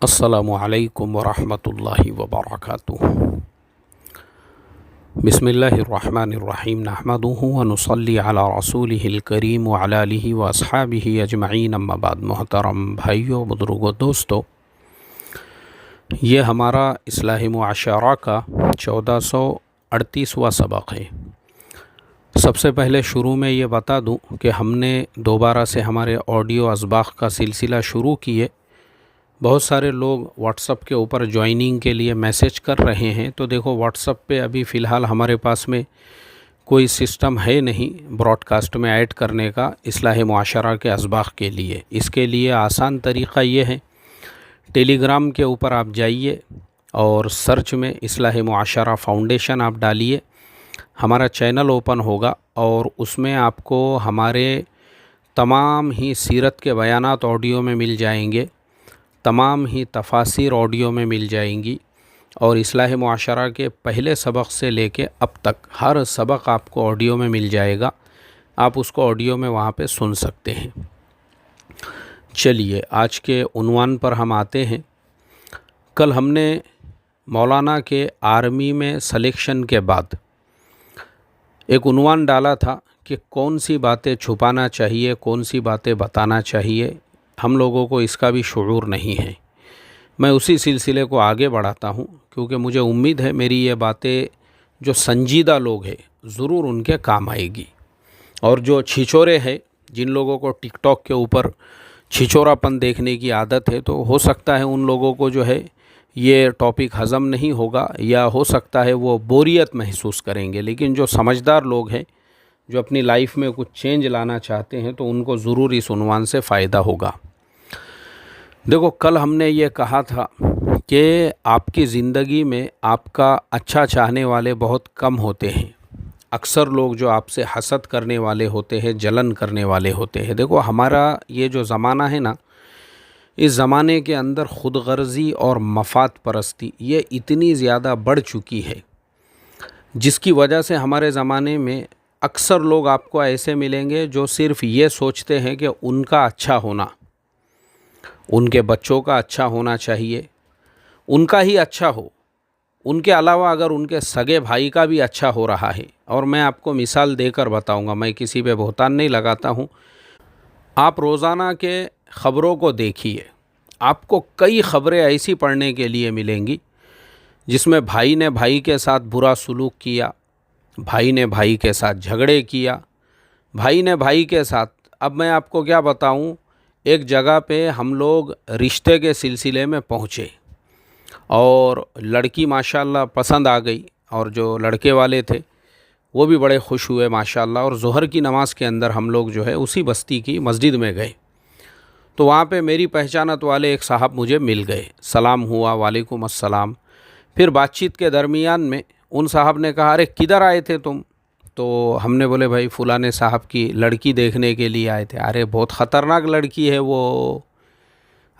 अस्सलामु अलैकुम वरहमतुल्लाहि वबरकातुहू। बिस्मिल्लाहिर्रहमानिर्रहीम नहमदुहु व नुसल्ली अला रसूलिहिल करीम व अला आलिहि व अस्हाबिहि अजमईन अम्मा बाद। मोहतरम भाइयों, बुजुर्गों, दोस्तों, ये हमारा इस्लाही मुआशरा का 1438वां सबक है। सबसे पहले शुरू में ये बता दूं कि हमने दोबारा से हमारे ऑडियो असबाक़ का सिलसिला शुरू किए। बहुत सारे लोग व्हाट्सअप के ऊपर ज्वाइनिंग के लिए मैसेज कर रहे हैं। तो देखो, व्हाट्सअप पे अभी फ़िलहाल हमारे पास में कोई सिस्टम है नहीं ब्रॉडकास्ट में ऐड करने का इस्लाही मुआशरा के असबाक़ के लिए। इसके लिए आसान तरीक़ा ये है, टेलीग्राम के ऊपर आप जाइए और सर्च में इस्लाही मुआशरा फ़ाउंडेशन आप डालिए। हमारा चैनल ओपन होगा और उसमें आपको हमारे तमाम ही सीरत के बयानात ऑडियो में मिल जाएंगे, तमाम ही तफासिर ऑडियो में मिल जाएंगी और इस्लाह मुआशरा के पहले सबक से लेके अब तक हर सबक आपको ऑडियो में मिल जाएगा। आप उसको ऑडियो में वहाँ पे सुन सकते हैं। चलिए, आज के उन्वान पर हम आते हैं। कल हमने मौलाना के आर्मी में सिलेक्शन के बाद एक उन्वान डाला था कि कौन सी बातें छुपाना चाहिए, कौन सी बातें बताना चाहिए। हम लोगों को इसका भी शुऊर नहीं है। मैं उसी सिलसिले को आगे बढ़ाता हूँ क्योंकि मुझे उम्मीद है मेरी ये बातें जो संजीदा लोग हैं ज़रूर उनके काम आएगी। और जो छिछोरे हैं, जिन लोगों को टिकटॉक के ऊपर छिछोरापन देखने की आदत है, तो हो सकता है उन लोगों को जो है ये टॉपिक हज़म नहीं होगा या हो सकता है वो बोरियत महसूस करेंगे। लेकिन जो समझदार लोग हैं, जो अपनी लाइफ में कुछ चेंज लाना चाहते हैं, तो उनको ज़रूर इस उन्वान से फ़ायदा होगा। देखो, कल हमने ये कहा था कि आपकी ज़िंदगी में आपका अच्छा चाहने वाले बहुत कम होते हैं। अक्सर लोग जो आपसे हसद करने वाले होते हैं, जलन करने वाले होते हैं। देखो, हमारा ये जो ज़माना है ना, इस ज़माने के अंदर ख़ुदगर्ज़ी और मफाद परस्ती ये इतनी ज़्यादा बढ़ चुकी है, जिसकी वजह से हमारे ज़माने में अक्सर लोग आपको ऐसे मिलेंगे जो सिर्फ़ ये सोचते हैं कि उनका अच्छा होना, उनके बच्चों का अच्छा होना चाहिए, उनका ही अच्छा हो, उनके अलावा अगर उनके सगे भाई का भी अच्छा हो रहा है। और मैं आपको मिसाल देकर बताऊंगा, मैं किसी पे बहतान नहीं लगाता हूं। आप रोज़ाना के ख़बरों को देखिए, आपको कई ख़बरें ऐसी पढ़ने के लिए मिलेंगी जिसमें भाई ने भाई के साथ बुरा सलूक किया, भाई ने भाई के साथ झगड़े किया, भाई ने भाई के साथ। अब मैं आपको क्या बताऊं, एक जगह पे हम लोग रिश्ते के सिलसिले में पहुँचे और लड़की माशाल्लाह पसंद आ गई और जो लड़के वाले थे वो भी बड़े खुश हुए माशाल्लाह। और ज़ोहर की नमाज़ के अंदर हम लोग जो है उसी बस्ती की मस्जिद में गए, तो वहाँ पे मेरी पहचानत वाले एक साहब मुझे मिल गए। सलाम हुआ, वालेकुम अस्सलाम। फिर बातचीत के दरमियान में उन साहब ने कहा, अरे किधर आए थे तुम? तो हमने बोले, भाई फुलाने साहब की लड़की देखने के लिए आए थे। अरे बहुत ख़तरनाक लड़की है वो,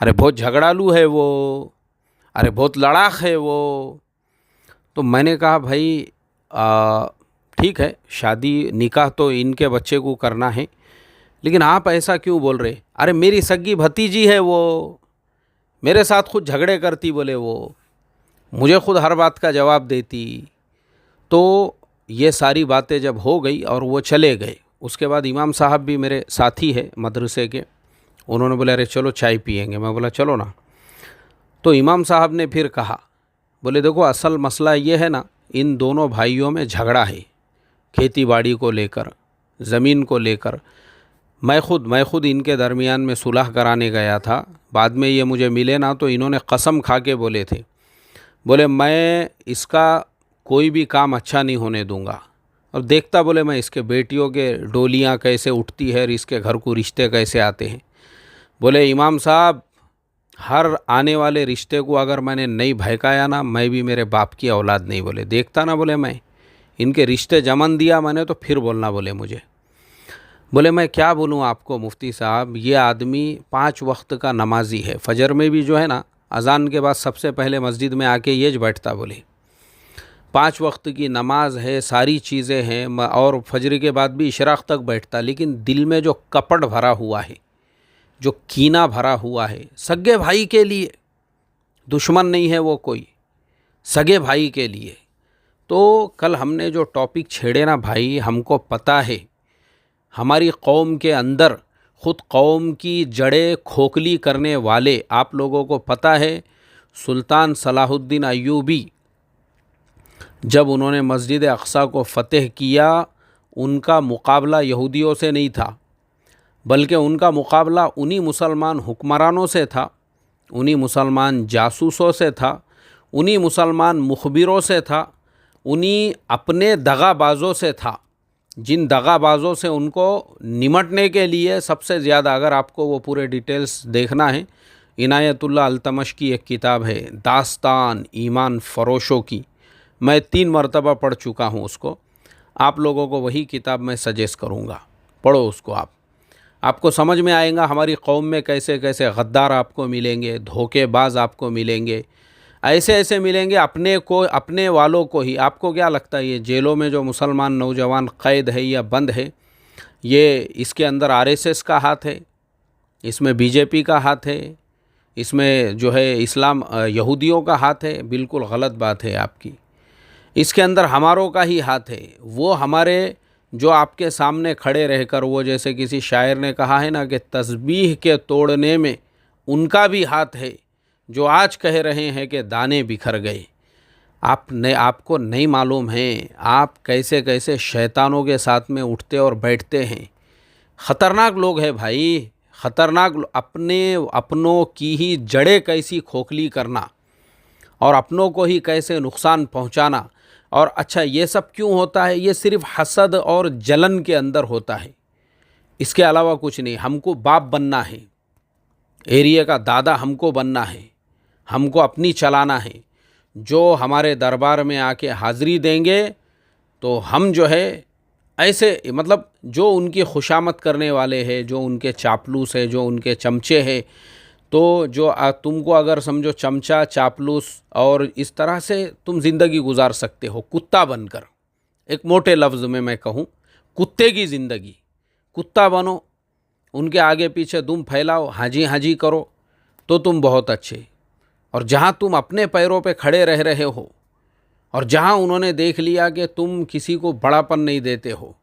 अरे बहुत झगड़ालू है वो, अरे बहुत लड़ाक है वो। तो मैंने कहा, भाई ठीक है, शादी निकाह तो इनके बच्चे को करना है, लेकिन आप ऐसा क्यों बोल रहे? अरे मेरी सगी भतीजी है वो, मेरे साथ खुद झगड़े करती, बोले वो मुझे खुद हर बात का जवाब देती। तो ये सारी बातें जब हो गई और वो चले गए, उसके बाद इमाम साहब भी मेरे साथी है मदरसे के, उन्होंने बोला, अरे चलो चाय पियेंगे। मैं बोला चलो ना। तो इमाम साहब ने फिर कहा, बोले देखो, असल मसला ये है ना, इन दोनों भाइयों में झगड़ा है, खेती बाड़ी को लेकर, ज़मीन को लेकर। मैं खुद इनके दरमियान में सुलह कराने गया था। बाद में ये मुझे मिले ना, तो इन्होंने कसम खा के बोले थे, बोले मैं इसका कोई भी काम अच्छा नहीं होने दूंगा। और देखता, बोले मैं इसके बेटियों के डोलियां कैसे उठती है और इसके घर को रिश्ते कैसे आते हैं। बोले इमाम साहब, हर आने वाले रिश्ते को अगर मैंने नहीं भड़काया ना, मैं भी मेरे बाप की औलाद नहीं। बोले देखता ना, बोले मैं इनके रिश्ते जमन दिया मैंने, तो फिर बोलना बोले मुझे। बोले मैं क्या बोलूँ आपको मुफ्ती साहब, ये आदमी 5 वक्त का नमाजी है। फजर में भी जो है ना, अज़ान के बाद सबसे पहले मस्जिद में आके ये बैठता। बोले 5 वक्त की नमाज है, सारी चीज़ें हैं, और फजर के बाद भी इशराक़ तक बैठता। लेकिन दिल में जो कपट भरा हुआ है, जो कीना भरा हुआ है सगे भाई के लिए, दुश्मन नहीं है वो कोई, सगे भाई के लिए। तो कल हमने जो टॉपिक छेड़े ना भाई, हमको पता है हमारी कौम के अंदर ख़ुद कौम की जड़ें खोखली करने वाले, आप लोगों को पता है सुल्तान सलाहुद्दीन अय्यूबी जब उन्होंने मस्जिद अक़सा को फ़तेह किया, उनका मुकाबला यहूदियों से नहीं था, बल्कि उनका मुकाबला उन्हीं मुसलमान हुक्मरानों से था, उन्हीं मुसलमान जासूसों से था, उन्हीं मुसलमान मुखबिरों से था, उन्हीं अपने दगाबाजों से था, जिन दगाबाजों से उनको निमटने के लिए सबसे ज़्यादा, अगर आपको वो पूरे डिटेल्स देखना है, इनायतुल्लाह अल्तमश की एक किताब है दास्तान ईमान फ़रोशों की, मैं 3 मरतबा पढ़ चुका हूँ उसको। आप लोगों को वही किताब मैं सजेस्ट करूँगा, पढ़ो उसको। आपको समझ में आएगा हमारी कौम में कैसे कैसे गद्दार आपको मिलेंगे, धोखेबाज आपको मिलेंगे, ऐसे ऐसे मिलेंगे, अपने वालों को ही। आपको क्या लगता है ये जेलों में जो मुसलमान नौजवान क़ैद है या बंद है, ये इसके अंदर आरएसएस का हाथ है, इसमें बीजेपी का हाथ है, इसमें जो है इस्लाम यहूदियों का हाथ है? बिल्कुल गलत बात है आपकी। इसके अंदर हमारों का ही हाथ है। वो हमारे जो आपके सामने खड़े रहकर, वो जैसे किसी शायर ने कहा है ना कि तस्बीह के तोड़ने में उनका भी हाथ है, जो आज कह रहे हैं कि दाने बिखर गए। आपको नहीं मालूम है आप कैसे कैसे शैतानों के साथ में उठते और बैठते हैं। ख़तरनाक लोग हैं भाई, ख़तरनाक। अपनों की ही जड़ें कैसी खोखली करना और अपनों को ही कैसे नुकसान पहुंचाना। और अच्छा, ये सब क्यों होता है? ये सिर्फ़ हसद और जलन के अंदर होता है, इसके अलावा कुछ नहीं। हमको बाप बनना है, एरिया का दादा हमको बनना है, हमको अपनी चलाना है। जो हमारे दरबार में आके हाज़िरी देंगे तो हम जो है ऐसे, मतलब जो उनकी खुशामद करने वाले हैं, जो उनके चापलूस है, जो उनके चमचे हैं, तो जो तुमको अगर समझो चमचा, चापलूस और इस तरह से तुम ज़िंदगी गुजार सकते हो कुत्ता बनकर। एक मोटे लफ्ज़ में मैं कहूँ, कुत्ते की ज़िंदगी। कुत्ता बनो, उनके आगे पीछे दुम फैलाओ, हाजी हाजी करो, तो तुम बहुत अच्छे। और जहाँ तुम अपने पैरों पे खड़े रह रहे हो और जहाँ उन्होंने देख लिया कि तुम किसी को बड़ापन नहीं देते हो,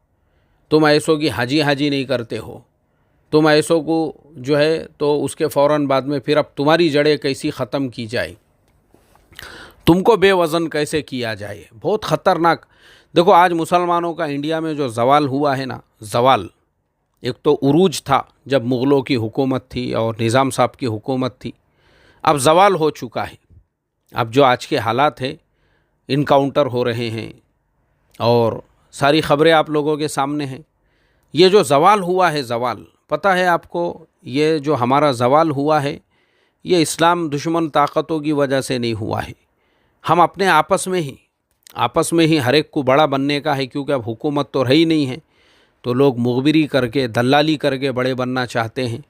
तुम ऐसों की हाजी हाजी नहीं करते हो, तुम ऐसों को जो है, तो उसके फ़ौरन बाद में फिर अब तुम्हारी जड़ें कैसी ख़त्म की जाए, तुमको बेवज़न कैसे किया जाए, बहुत ख़तरनाक। देखो आज मुसलमानों का इंडिया में जो ज़वाल हुआ है ना, ज़वाल, एक तो उरूज था जब मुग़लों की हुकूमत थी और निज़ाम साहब की हुकूमत थी, अब ज़वाल हो चुका है। अब जो आज के हालात है, इनकाउंटर हो रहे हैं और सारी ख़बरें आप लोगों के सामने हैं। ये जो ज़वाल हुआ है, ज़वाल, पता है आपको, ये जो हमारा ज़वाल हुआ है, ये इस्लाम दुश्मन ताकतों की वजह से नहीं हुआ है। हम अपने आपस में ही हर एक को बड़ा बनने का है, क्योंकि अब हुकूमत तो रही नहीं है, तो लोग मुखबिरी करके, दलाली करके बड़े बनना चाहते हैं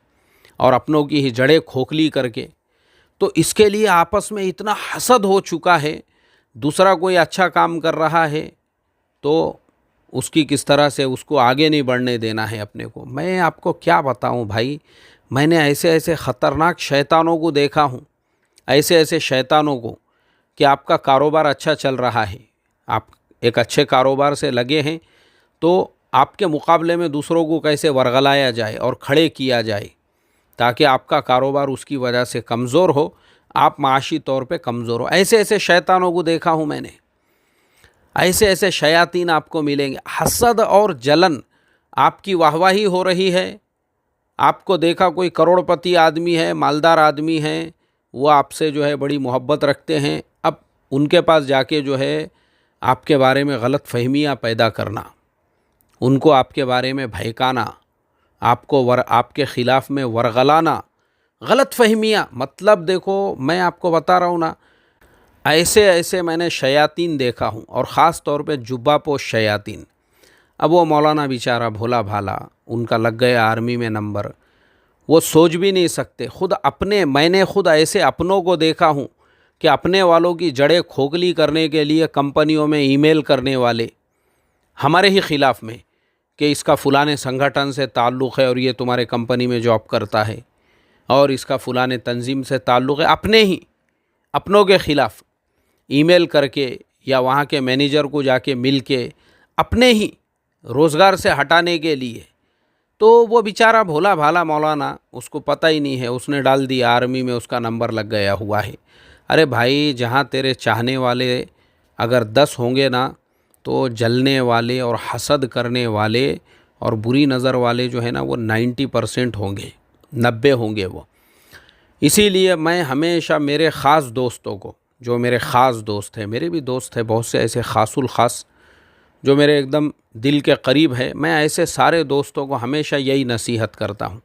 और अपनों की ही जड़ें खोखली करके। तो इसके लिए आपस में इतना हसद हो चुका है, दूसरा कोई अच्छा काम कर रहा है तो उसकी किस तरह से उसको आगे नहीं बढ़ने देना है अपने को। मैं आपको क्या बताऊं भाई, मैंने ऐसे ऐसे ख़तरनाक शैतानों को देखा हूं, ऐसे ऐसे शैतानों को कि आपका कारोबार अच्छा चल रहा है, आप एक अच्छे कारोबार से लगे हैं, तो आपके मुकाबले में दूसरों को कैसे वरगलाया जाए और खड़े किया जाए ताकि आपका कारोबार उसकी वजह से कमज़ोर हो, आप माशी तौर पे कमज़ोर हो। ऐसे ऐसे शैतानों को देखा हूँ मैंने, ऐसे ऐसे शयातीन आपको मिलेंगे। हसद और जलन, आपकी वाहवाही हो रही है, आपको देखा कोई करोड़पति आदमी है, मालदार आदमी है, वो आपसे जो है बड़ी मोहब्बत रखते हैं, अब उनके पास जाके जो है आपके बारे में गलत फहमियाँ पैदा करना, उनको आपके बारे में भड़काना, आपके ख़िलाफ़ में वरगलाना, गलत फहमियाँ। मतलब देखो, मैं आपको बता रहा हूँ ना, ऐसे ऐसे मैंने शयातीन देखा हूँ, और ख़ास तौर पे जुब्बापोश शयातीन। अब वो मौलाना बेचारा भोला भाला, उनका लग गया आर्मी में नंबर, वो सोच भी नहीं सकते। मैंने खुद ऐसे अपनों को देखा हूँ कि अपने वालों की जड़ें खोखली करने के लिए कंपनियों में ईमेल करने वाले हमारे ही ख़िलाफ़ में कि इसका फ़लाने संगठन से ताल्लुक़ है और ये तुम्हारे कंपनी में जॉब करता है, और इसका फ़लाने तंजीम से ताल्लुक़ है। अपनों के ख़िलाफ़ ईमेल करके या वहाँ के मैनेजर को जाके मिल के अपने ही रोज़गार से हटाने के लिए, तो वो बेचारा भोला भाला मौलाना, उसको पता ही नहीं है, उसने डाल दिया आर्मी में उसका नंबर लग गया हुआ है। अरे भाई, जहाँ तेरे चाहने वाले अगर 10 होंगे ना, तो जलने वाले और हसद करने वाले और बुरी नज़र वाले जो है ना, वो 90% होंगे, 90 होंगे वो। इसीलिए मैं हमेशा मेरे ख़ास दोस्तों को, जो मेरे ख़ास दोस्त हैं, मेरे भी दोस्त हैं बहुत से ऐसे ख़ासुल ख़ास जो मेरे एकदम दिल के करीब है, मैं ऐसे सारे दोस्तों को हमेशा यही नसीहत करता हूँ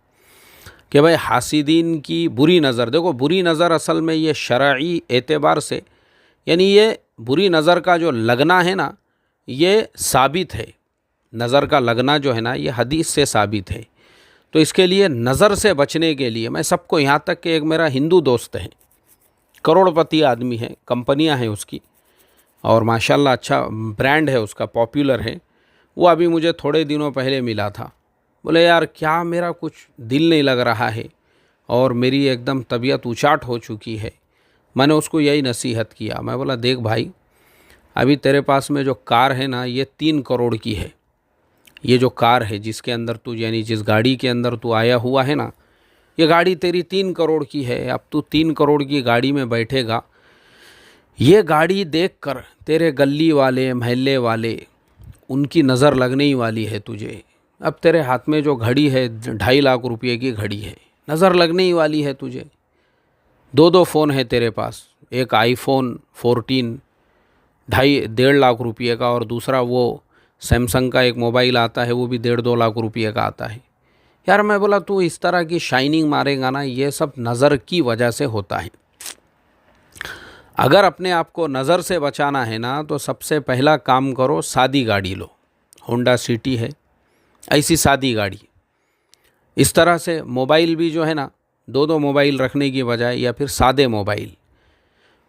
कि भाई हासिदीन की बुरी नज़र, देखो बुरी नज़र असल में ये शरई एतबार से, यानी ये बुरी नज़र का जो लगना है ना, ये साबित है। नज़र का लगना जो है ना, ये हदीस से साबित है। तो इसके लिए नज़र से बचने के लिए मैं सबको, यहाँ तक कि एक मेरा हिंदू दोस्त है, करोड़पति आदमी है, कंपनियां हैं उसकी, और माशाल्लाह अच्छा ब्रांड है उसका, पॉपुलर है। वो अभी मुझे थोड़े दिनों पहले मिला था। बोले यार, क्या मेरा कुछ दिल नहीं लग रहा है और मेरी एकदम तबीयत उचाट हो चुकी है। मैंने उसको यही नसीहत किया। मैं बोला, देख भाई, अभी तेरे पास में जो कार है ना, ये 3 करोड़ की है। ये जो कार है जिसके अंदर तू, यानी जिस गाड़ी के अंदर तू आया हुआ है ना, ये गाड़ी तेरी 3 करोड़ की है। अब तू 3 करोड़ की गाड़ी में बैठेगा, ये गाड़ी देखकर तेरे गली वाले, मोहल्ले वाले, उनकी नज़र लगने ही वाली है तुझे। अब तेरे हाथ में जो घड़ी है, 2.5 लाख रुपये की घड़ी है, नज़र लगने ही वाली है तुझे। 2 फ़ोन है तेरे पास, एक आईफोन 14 1.5 लाख रुपये का, और दूसरा वो सैमसंग का एक मोबाइल आता है, वो भी 1.5-2 लाख रुपये का आता है। यार मैं बोला, तू इस तरह की शाइनिंग मारेगा ना, ये सब नज़र की वजह से होता है। अगर अपने आप को नज़र से बचाना है ना, तो सबसे पहला काम करो, सादी गाड़ी लो। होंडा सिटी है, ऐसी सादी गाड़ी। इस तरह से मोबाइल भी जो है ना, 2 मोबाइल रखने की बजाय, या फिर सादे मोबाइल।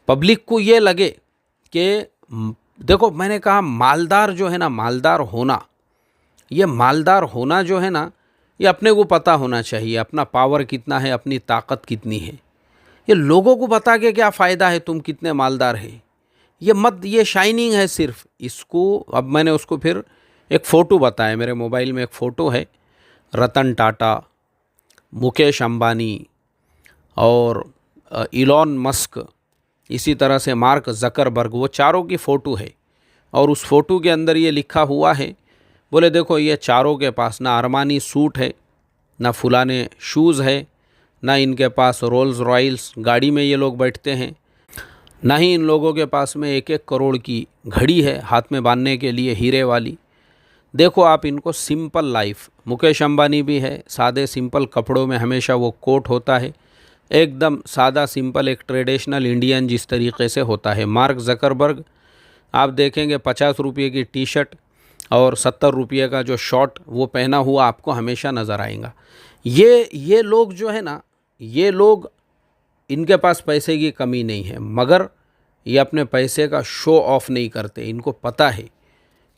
पब्लिक को ये लगे कि देखो, मैंने कहा मालदार जो है ना, मालदार होना, ये मालदार होना जो है ना, ये अपने को पता होना चाहिए, अपना पावर कितना है, अपनी ताकत कितनी है। ये लोगों को बता के क्या फ़ायदा है तुम कितने मालदार है, ये मत, ये शाइनिंग है सिर्फ इसको। अब मैंने उसको फिर एक फ़ोटो बताया, मेरे मोबाइल में एक फ़ोटो है, रतन टाटा, मुकेश अंबानी और इलॉन मस्क, इसी तरह से मार्क ज़करबर्ग, वो चारों की फ़ोटो है। और उस फ़ोटो के अंदर ये लिखा हुआ है, बोले देखो, ये चारों के पास ना अरमानी सूट है, ना फुलाने शूज़ है, ना इनके पास रोल्स रॉयल्स गाड़ी में ये लोग बैठते हैं, ना ही इन लोगों के पास में 1-1 करोड़ की घड़ी है हाथ में बांधने के लिए, हीरे वाली। देखो आप इनको सिंपल लाइफ, मुकेश अंबानी भी है, सादे सिंपल कपड़ों में, हमेशा वो कोट होता है, एकदम सादा सिंपल, एक ट्रेडिशनल इंडियन जिस तरीके से होता है। मार्क ज़करबर्ग आप देखेंगे 50 रुपये की टी शर्ट और 70 रुपये का जो शॉर्ट, वो पहना हुआ आपको हमेशा नज़र आएगा। ये लोग जो है ना, ये लोग, इनके पास पैसे की कमी नहीं है, मगर ये अपने पैसे का शो ऑफ नहीं करते। इनको पता है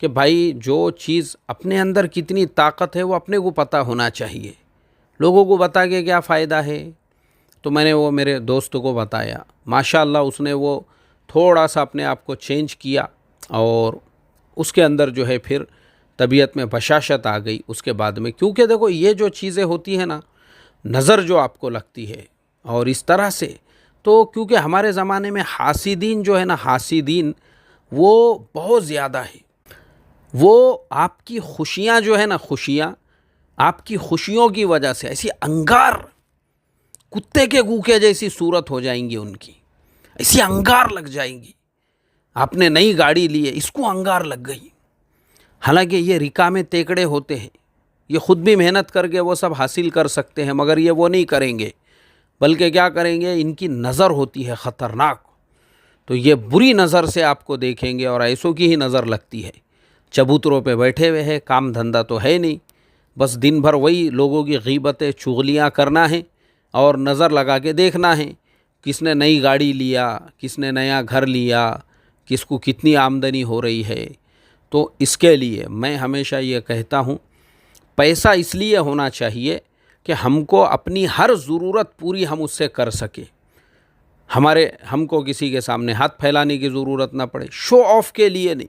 कि भाई जो चीज़ अपने अंदर कितनी ताकत है, वो अपने को पता होना चाहिए। लोगों को बता के क्या फ़ायदा है। तो मैंने वो मेरे दोस्त को बताया, माशाअल्लाह उसने वो थोड़ा सा अपने आप को चेंज किया, और उसके अंदर जो है फिर तबीयत में बशाशत आ गई उसके बाद में। क्योंकि देखो, ये जो चीज़ें होती हैं ना, नज़र जो आपको लगती है और इस तरह से, तो क्योंकि हमारे ज़माने में हासिदीन जो है ना, हासिदीन वो बहुत ज़्यादा है। वो आपकी खुशियाँ जो है ना, खुशियाँ आपकी खुशियों की वजह से ऐसी अंगार, कुत्ते के गूके जैसी सूरत हो जाएंगी उनकी, ऐसी अंगार लग जाएंगी। आपने नई गाड़ी ली है, इसको अंगार लग गई। हालांकि ये रिकामे तेकड़े होते हैं, ये खुद भी मेहनत करके वो सब हासिल कर सकते हैं, मगर ये वो नहीं करेंगे, बल्कि क्या करेंगे, इनकी नज़र होती है ख़तरनाक। तो ये बुरी नज़र से आपको देखेंगे और ऐसों की ही नज़र लगती है। चबूतरों पे बैठे हुए हैं, काम धंधा तो है नहीं, बस दिन भर वही लोगों की गीबतें, चुगलियाँ करना है और नज़र लगा के देखना है, किसने नई गाड़ी लिया, किसने नया घर लिया, किसको कितनी आमदनी हो रही है। तो इसके लिए मैं हमेशा ये कहता हूँ, पैसा इसलिए होना चाहिए कि हमको अपनी हर ज़रूरत पूरी हम उससे कर सके। हमको किसी के सामने हाथ फैलाने की ज़रूरत ना पड़े, शो ऑफ के लिए नहीं,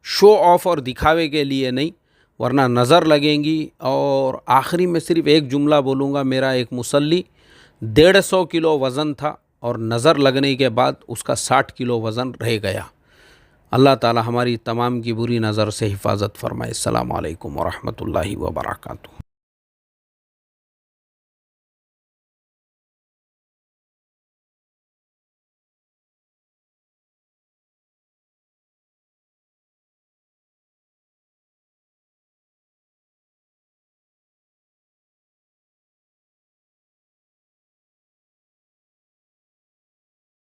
शो ऑफ और दिखावे के लिए नहीं, वरना नज़र लगेंगी। और आखिरी में सिर्फ़ एक जुमला बोलूँगा, मेरा एक मुसल्ली 150 किलो वज़न था और नज़र लगने के बाद उसका 60 किलो वज़न रह गया। अल्लाह ताला हमारी तमाम की बुरी नज़र से हिफाजत फरमाए। अस्सलामु अलैकुम व रहमतुल्लाहि व बरकातुहू।